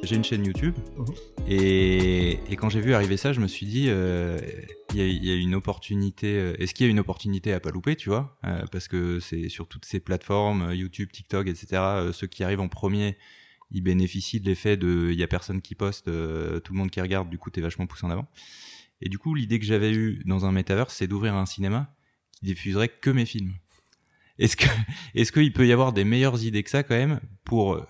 J'ai une chaîne YouTube Mhm. et quand j'ai vu arriver ça, je me suis dit, il y a une opportunité. Est-ce qu'il y a une opportunité à pas louper, tu vois, parce que c'est sur toutes ces plateformes, YouTube, TikTok, etc. Ceux qui arrivent en premier, ils bénéficient de l'effet de, il y a personne qui poste, tout le monde qui regarde, du coup t'es vachement poussé en avant. Et du coup, l'idée que j'avais eue dans un metaverse, c'est d'ouvrir un cinéma qui diffuserait que mes films. Est-ce qu'il peut y avoir des meilleures idées que ça quand même pour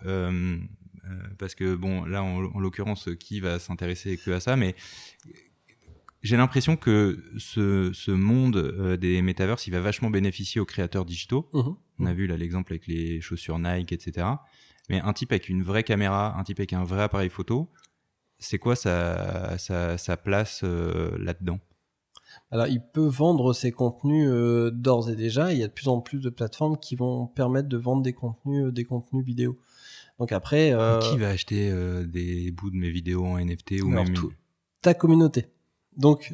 parce que bon là en l'occurrence qui va s'intéresser que à ça, mais j'ai l'impression que ce monde des metaverses, il va vachement bénéficier aux créateurs digitaux. On a vu là l'exemple avec les chaussures Nike, etc. Mais un type avec une vraie caméra, un type avec un vrai appareil photo, c'est quoi sa place là-dedans? Alors, il peut vendre ses contenus d'ores et déjà. Il y a de plus en plus de plateformes qui vont permettre de vendre des contenus vidéo. Donc après, qui va acheter des bouts de mes vidéos en NFT ou alors même ta communauté. Donc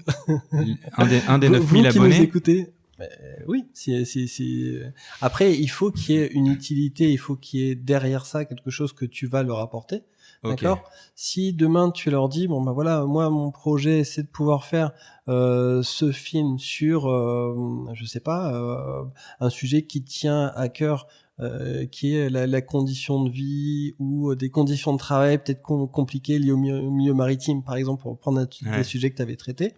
un des 9000 vous qui abonnés. Nous écoutez, oui. Si. Après, il faut qu'il y ait une utilité. Il faut qu'il y ait derrière ça quelque chose que tu vas leur apporter. Okay. D'accord. Si demain tu leur dis bon ben voilà, moi mon projet c'est de pouvoir faire ce film sur je sais pas un sujet qui tient à cœur, qui est la condition de vie ou des conditions de travail peut-être compliquées liées au milieu maritime par exemple, pour prendre des sujets que tu avais traités,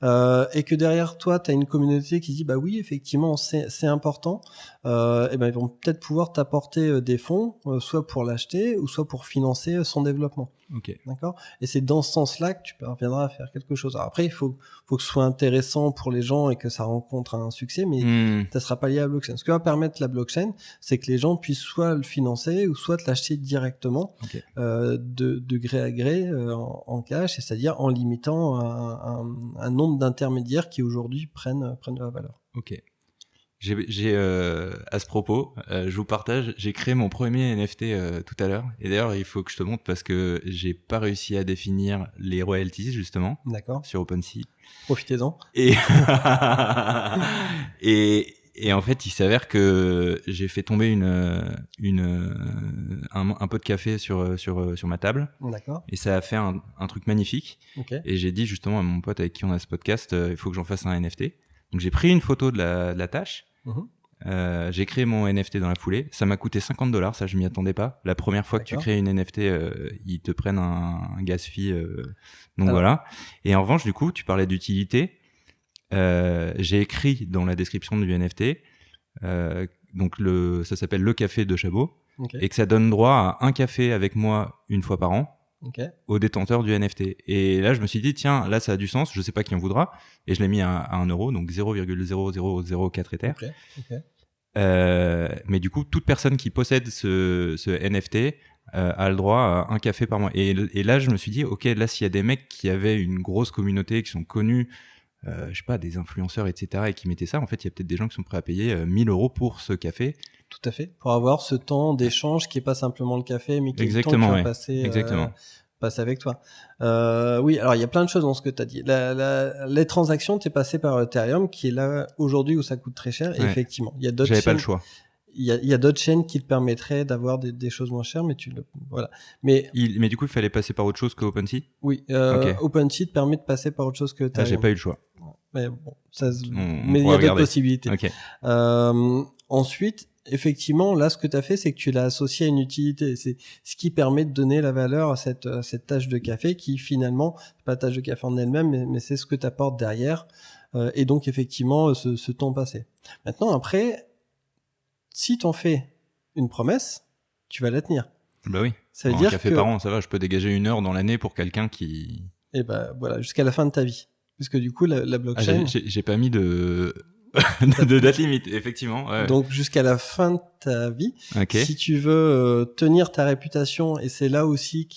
et que derrière toi tu as une communauté qui dit bah oui effectivement c'est important, et ben ils vont peut-être pouvoir t'apporter des fonds, soit pour l'acheter ou soit pour financer son développement. Okay. D'accord. Et c'est dans ce sens-là que tu parviendras à faire quelque chose. Alors après, il faut que ce soit intéressant pour les gens et que ça rencontre un succès, mais ça sera pas lié à la blockchain. Ce que va permettre la blockchain, c'est que les gens puissent soit le financer ou soit l'acheter directement, okay. de gré à gré, en cash, c'est-à-dire en limitant un nombre d'intermédiaires qui aujourd'hui prennent de la valeur. Ok. J'ai à ce propos, je vous partage, j'ai créé mon premier NFT tout à l'heure. Et d'ailleurs, il faut que je te montre parce que j'ai pas réussi à définir les royalties justement. D'accord. Sur OpenSea. Profitez-en. Et et en fait, il s'avère que j'ai fait tomber un pot de café sur ma table. D'accord. Et ça a fait un truc magnifique. Okay. Et j'ai dit justement à mon pote avec qui on a ce podcast, il faut que j'en fasse un NFT. Donc j'ai pris une photo de la tâche. J'ai créé mon NFT dans la foulée. Ça m'a coûté $50, ça je m'y attendais pas. La première fois que tu crées une NFT, ils te prennent un gas fee. Donc voilà. Et en revanche, du coup, tu parlais d'utilité. J'ai écrit dans la description du NFT, donc ça s'appelle le café de Chabot, et que ça donne droit à un café avec moi une fois par an. Au détenteur du NFT. Et là, je me suis dit, tiens, là, ça a du sens, je sais pas qui en voudra. Et je l'ai mis à 1 euro, donc 0,0004 Ether. Mais du coup, toute personne qui possède ce NFT a le droit à un café par mois. Et là, je me suis dit, ok, là, s'il y a des mecs qui avaient une grosse communauté, qui sont connus, je sais pas, des influenceurs, etc., et qui mettaient ça, en fait, il y a peut-être des gens qui sont prêts à payer 1000 euros pour ce café. Tout à fait. Pour avoir ce temps d'échange qui est pas simplement le café, mais qui est exactement, le temps qui va passer avec toi. Oui, alors il y a plein de choses dans ce que tu as dit. Les transactions, tu es passé par Ethereum, qui est là aujourd'hui où ça coûte très cher. Et effectivement, il y a d'autres chaînes. J'avais pas le choix. Il y a d'autres chaînes qui te permettraient d'avoir des choses moins chères, mais voilà. Mais du coup, il fallait passer par autre chose que OpenSea. Oui, OpenSea te permet de passer par autre chose que Ethereum. J'ai pas eu le choix. Mais bon, mais il y a d'autres possibilités. Ensuite, effectivement, là, ce que tu as fait, c'est que tu l'as associé à une utilité. C'est ce qui permet de donner la valeur à cette tâche de café qui, finalement, c'est pas la tâche de café en elle-même, mais c'est ce que tu apportes derrière. Et donc, effectivement, ce temps passé. Maintenant, après, si t'en fais une promesse, tu vas la tenir. Bah oui. Ça veut dire un café par an, ça va, je peux dégager 1 heure dans l'année pour quelqu'un qui... Et ben voilà, jusqu'à la fin de ta vie. Puisque du coup, la blockchain... j'ai pas mis de date limite, effectivement. Ouais. Donc jusqu'à la fin de ta vie, si tu veux tenir ta réputation, et c'est là aussi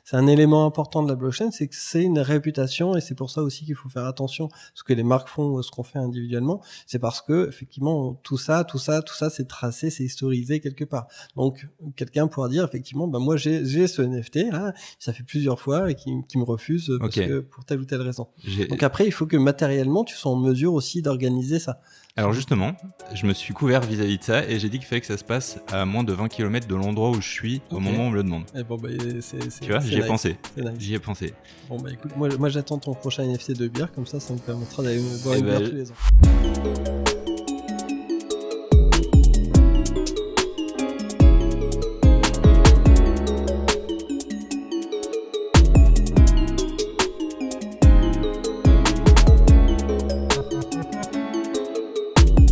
c'est un élément important de la blockchain, c'est que c'est une réputation, et c'est pour ça aussi qu'il faut faire attention ce que les marques font, ce qu'on fait individuellement. C'est parce que effectivement tout ça, c'est tracé, c'est historisé quelque part. Donc quelqu'un pourra dire effectivement, bah moi j'ai ce NFT là, ça fait plusieurs fois et qui me refuse parce que pour telle ou telle raison. Donc après il faut que matériellement tu sois en mesure aussi d'organiser ça. ça. Alors justement, je me suis couvert vis-à-vis de ça et j'ai dit qu'il fallait que ça se passe à moins de 20 km de l'endroit où je suis au moment où on me le demande. Et bon, bah, Tu vois, j'y ai pensé. C'est nice. J'y ai pensé. Bon, bah écoute, moi j'attends ton prochain NFT de bière, comme ça me permettra d'aller boire Eh une bière ben, tous les ans.